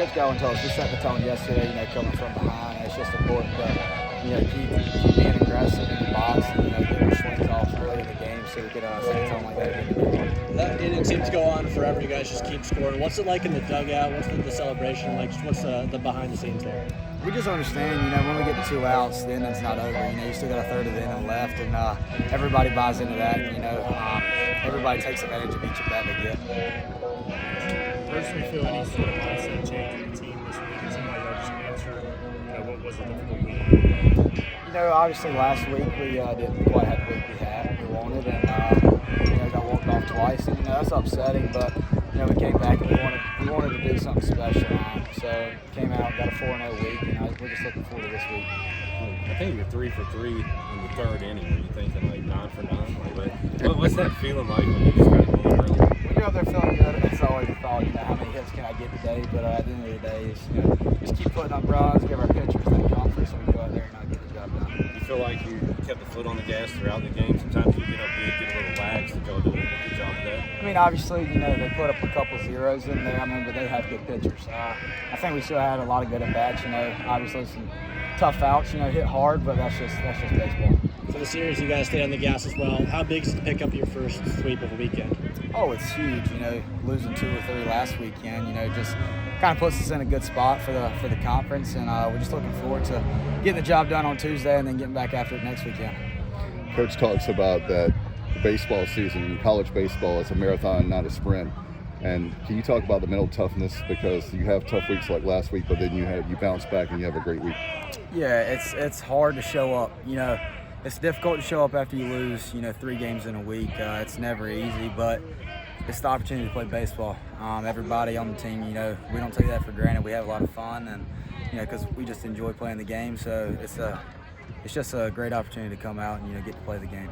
Coach Gowan told us we set the tone yesterday, coming from behind. It's just important to, keep being aggressive in the box and, get our swings off early in the game so we could set the tone like that again. That inning seems to go on forever. You guys just keep scoring. What's it like in the dugout? What's the celebration like? What's the behind the scenes there? We just understand, when we get the 2 outs, the inning's not over. You still got a third of the inning left, and everybody buys into that. Everybody takes advantage of each of that they get. Personally, feel any sort of mindset change in the team this week? It seemed like y'all just answered. What was a difficult week? Obviously last week we didn't quite have the week we wanted, and got walked off twice, and that's upsetting. But we came back and we wanted to do something special. So came out, got a 4-0 week, and we're just looking forward to this week. I think you're 3 for 3 in the third inning. Were you thinking like 9 for 9? What's that feeling like when you just got to go early? When you're out there feeling good, it's always a thought, how many hits can I get today? But at the end of the day, it's, just keep putting up runs, give our pitchers that comfort so we can go out there and get the job done. You feel like you kept the foot on the gas throughout the game? Sometimes you get up big, get a little lax, and go do a good job of that. Obviously, they put up a couple zeros in there. But they have good pitchers. I think we still had a lot of good at bats. Obviously some tough outs. Hit hard, but that's just baseball. For the series, you guys stayed on the gas as well. How big is it to pick up your first sweep of the weekend? Oh, it's huge. Losing 2 or 3 last weekend. Just kind of puts us in a good spot for the conference, and we're just looking forward to getting the job done on Tuesday and then getting back after it next weekend. Coach talks about that baseball season, college baseball, is a marathon, not a sprint. And can you talk about the mental toughness, because you have tough weeks like last week, but then you bounce back and you have a great week? Yeah, it's hard to show up. It's difficult to show up after you lose 3 games in a week. It's never easy, but it's the opportunity to play baseball. Everybody on the team, we don't take that for granted. We have a lot of fun, and because we just enjoy playing the game. So it's just a great opportunity to come out and get to play the game.